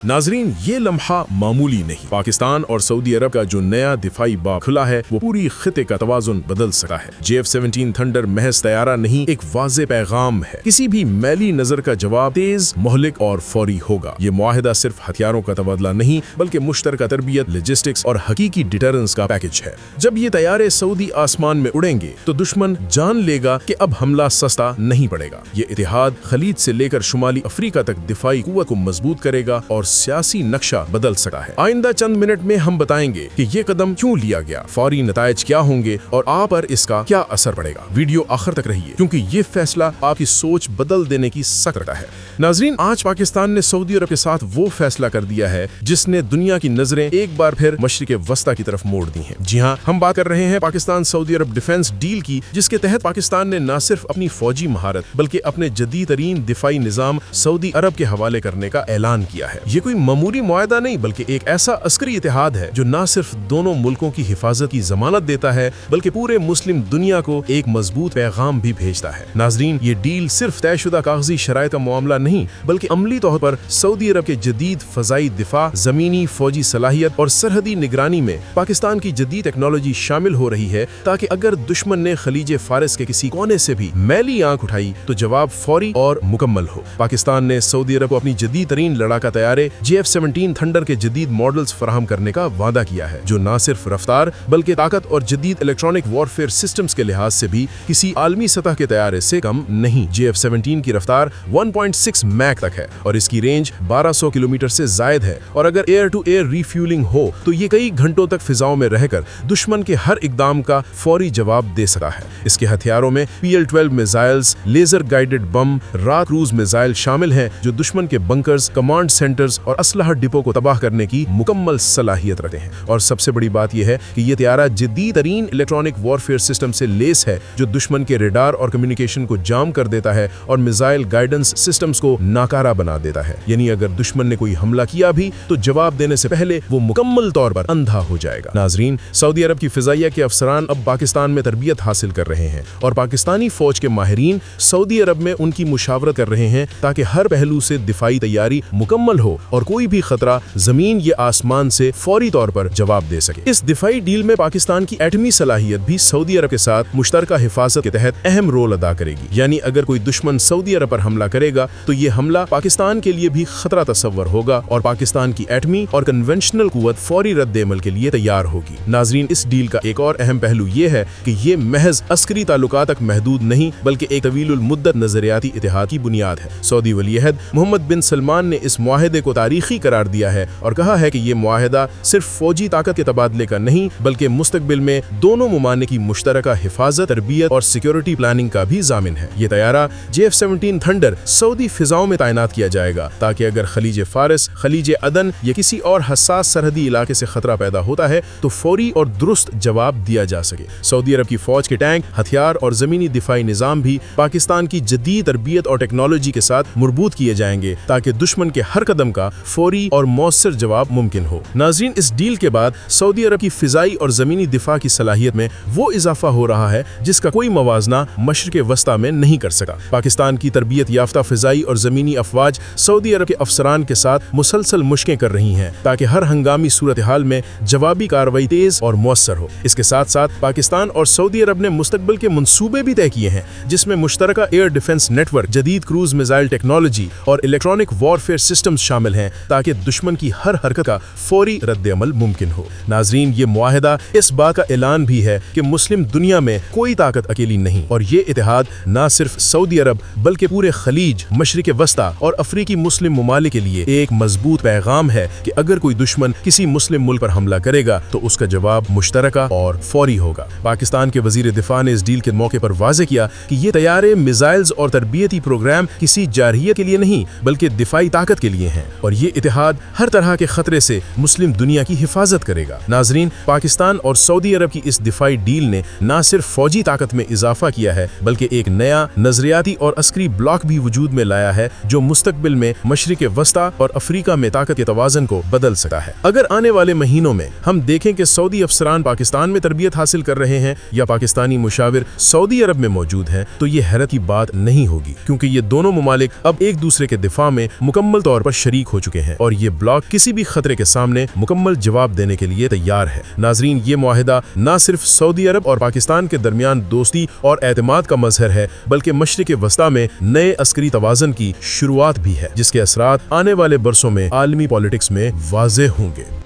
नाजरीन, ये लम्हा मामूली नहीं। पाकिस्तान और सऊदी अरब का जो नया दिफाई बाग खुला है वो पूरी खिते का तवाजुन बदल सकता है। JF-17 थंडर महज तैयारा नहीं, एक वाज़े पैगाम है। किसी भी मैली नजर का जवाब तेज, मोहलिक और फौरी होगा। ये मुआहिदा सिर्फ हथियारों का तबादला नहीं बल्कि मुश्तरका तरबियत, लॉजिस्टिक्स और हकीकी डिटरेंस का पैकेज है। जब ये तैयारे सऊदी आसमान में उड़ेंगे तो दुश्मन जान लेगा कि अब हमला सस्ता नहीं पड़ेगा। ये इतिहाद खलीज से लेकर शुमाली अफ्रीका तक दिफाई कुव्वत को मजबूत करेगा और सियासी नक्शा बदल सकता है। आइंदा चंद मिनट में हम बताएंगे कि ये कदम क्यों लिया गया, फौरी नतायज क्या होंगे और आप पर इसका क्या असर पड़ेगा। वीडियो आखिर तक रहिए क्योंकि ये फैसला आपकी सोच बदल देने की सकता है। नाजरीन, आज पाकिस्तान ने सऊदी अरब के साथ वो फैसला कर दिया है जिसने दुनिया की नजरें एक बार फिर मशरिक वस्ता की तरफ मोड़ दी हैं। जी हाँ, हम बात कर रहे हैं पाकिस्तान सऊदी अरब डिफेंस डील की, जिसके तहत पाकिस्तान ने न सिर्फ अपनी फौजी महारत बल्कि अपने जदीद तरीन दिफाई निजाम सऊदी अरब के हवाले करने का ऐलान किया है। ये कोई मामूली मुआहदा नहीं बल्कि एक ऐसा अस्करी इतिहाद है जो न सिर्फ दोनों मुल्कों की हिफाजत की जमानत देता है बल्कि पूरे मुस्लिम दुनिया को एक मजबूत पैगाम भी भेजता है। नाजरीन, ये डील सिर्फ तयशुदा कागजी शराइत का मामला नहीं बल्कि अमली तौर पर सऊदी अरब के जदीद फजाई दिफा, जमीनी फौजी सलाहियत और सरहदी निगरानी में पाकिस्तान की जदीद टेक्नोलॉजी शामिल हो रही है, ताकि अगर दुश्मन ने खलीज फारिस के किसी कोने से भी मैली आंख उठाई तो जवाब फौरी और मुकम्मल हो। पाकिस्तान ने सऊदी अरब को अपनी जदीद तरीन लड़ाका तैयारे JF-17 थंडर के जदीद मॉडल्स फराहम करने का वादा किया है, जो न सिर्फ रफ्तार बल्कि ताकत और जदीद इलेक्ट्रॉनिक वॉरफेयर सिस्टम्स के लिहाज से भी किसी आलमी सतह के तैयारे से कम नहीं। JF-17 की रफ्तार 1.6 मैक तक है और इसकी रेंज 1200 किलोमीटर से जायद है, और अगर एयर टू एयर रिफ्यूलिंग हो तो ये कई घंटों तक फिजाओं में रहकर दुश्मन के हर इकदाम का फौरी जवाब दे सकता है। इसके हथियारों में PL-12 missiles, laser guided bomb, रात क्रूज मिसाइल शामिल हैं जो दुश्मन के बंकर्स, कमांड सेंटर्स और असलहा डिपो को तबाह करने की मुकम्मल सलाहियत रखते हैं। और सबसे बड़ी बात यह है कि यह तैयारा जदीद तरीन इलेक्ट्रॉनिक वॉरफेयर सिस्टम से लेस है जो दुश्मन के रेडार और कम्युनिकेशन को जाम कर देता है और मिसाइल गाइडेंस सिस्टम्स को नाकारा बना देता है। यानी अगर दुश्मन ने कोई हमला किया भी तो जवाब देने से पहले वो मुकम्मल तौर पर अंधा हो जाएगा। नाजरीन, सऊदी अरब की फिजाइया के अफसरान अब पाकिस्तान में तरबियत हासिल कर रहे हैं और पाकिस्तानी फौज के माहिरीन सऊदी अरब में उनकी मुशावरत कर रहे हैं ताकि हर पहलू से दिफाई तैयारी मुकम्मल हो और कोई भी खतरा जमीन या आसमान से फौरी तौर पर जवाब दे सके। इस दिफाई डील में पाकिस्तान की एटमी सलाहियत भी सऊदी अरब के साथ मुश्तरका हिफाजत के तहत अहम रोल अदा करेगी। यानी अगर कोई दुश्मन सऊदी अरब पर हमला करेगा तो ये हमला पाकिस्तान के लिए भी खतरा तस्वर होगा और पाकिस्तान की एटमी और कन्वेंशनल कुव्वत फौरी रद्द-ए-अमल के लिए तैयार होगी। नाजरीन, इस डील का एक और अहम पहलू ये है कि ये महज अस्करी ताल्लुकात तक महदूद नहीं बल्कि एक तवीलुल मुद्दत नजरियाती इतिहाद की बुनियाद है। सऊदी वली-ए-अहद मोहम्मद बिन सलमान ने इस मुआहदे को तारीखी करार दिया है और कहा है कि ये मुआहदा सिर्फ फौजी ताकत के तबादले का नहीं बल्कि मुस्तकबिल में दोनों मुमालिक की मुश्तरका हिफाजत, तरबियत और सिक्योरिटी प्लानिंग का भी जामिन है। ये तैयारा JF-17 थंडर सऊदी फिजाओं में तैनात किया जाएगा ताकि अगर खलीज फारिस, खलीज अदन या किसी और हसास सरहदी इलाके से खतरा पैदा होता है तो फौरी और दुरुस्त जवाब दिया जा सके। सऊदी अरब की फौज के टैंक, हथियार और जमीनी दिफाई निजाम भी पाकिस्तान की जदीद तरबियत और टेक्नोलॉजी के साथ मरबूत किए जाएंगे ताकि दुश्मन के हर कदम का फौरी और मौसर जवाब मुमकिन हो। नाज़रीन, इस डील के बाद सऊदी अरब की फिजाई और जमीनी दिफा की सलाहियत में वो इजाफा हो रहा है जिसका कोई मवाजना मशरिक वस्ता में नहीं कर सका। पाकिस्तान की तरबियत याफ्ता फिजाई और जमीनी अफवाज सऊदी अरब के अफसरान के साथ मुसलसल मुश्कें कर रही हैं ताकि हर हंगामी सूरत हाल में जवाबी कार्रवाई तेज और मौसर हो। इसके साथ साथ पाकिस्तान और सऊदी अरब ने मुस्तकबिल के मंसूबे भी तय किए हैं जिसमें मुश्तरका एयर डिफेंस नेटवर्क, जदीद क्रूज मिसाइल टेक्नोलॉजी और इलेक्ट्रॉनिक वॉरफेयर सिस्टम्स शामिल हैं ताकि दुश्मन की हर हरकत का फौरी रद्द-ए-अमल मुमकिन हो। नाजरीन, ये मुआहदा इस बात का ऐलान भी है कि मुस्लिम दुनिया में कोई ताकत अकेली नहीं और ये इतिहाद न सिर्फ सऊदी अरब बल्कि पूरे खलीज, मशरिक वस्ता और अफ्रीकी मुस्लिम मुमालिक के लिए एक मजबूत पैगाम है कि अगर कोई दुश्मन किसी मुस्लिम मुल्क पर हमला करेगा तो उसका जवाब मुश्तरका और फौरी होगा। पाकिस्तान के वजीर दिफा ने इस डील के मौके पर वाज़ेह किया कि ये तैयारे, मिसाइल्स और तरबियती प्रोग्राम किसी जारहियत के लिए नहीं बल्कि दिफाई ताकत के लिए हैं और ये इतिहाद हर तरह के खतरे से मुस्लिम दुनिया की हिफाजत करेगा। नाजरीन, पाकिस्तान और सऊदी अरब की इस दिफाई डील ने न सिर्फ फौजी ताकत में इजाफा किया है बल्कि एक नया नजरियाती और अस्करी ब्लॉक भी वजूद में लाया है जो मुस्तकबिल में मशरिक वस्ता और अफ्रीका में ताकत के तवाज़ुन को बदल सकता है। अगर आने वाले महीनों में हम देखें कि सऊदी अफसरान पाकिस्तान में तरबियत हासिल कर रहे हैं या पाकिस्तानी मुशाविर सऊदी अरब में मौजूद हैं तो ये हैरत की बात नहीं होगी, क्योंकि ये दोनों मुमालिक अब एक दूसरे के दिफा में मुकम्मल तौर पर शरीक ہو چکے ہیں اور یہ بلاک کسی بھی خطرے کے سامنے مکمل جواب دینے کے لیے تیار ہے۔ ناظرین، یہ معاہدہ نہ صرف سعودی عرب اور پاکستان کے درمیان دوستی اور اعتماد کا مظہر ہے بلکہ مشرق وسطیٰ میں نئے عسکری توازن کی شروعات بھی ہے، جس کے اثرات آنے والے برسوں میں عالمی پالیٹکس میں واضح ہوں گے۔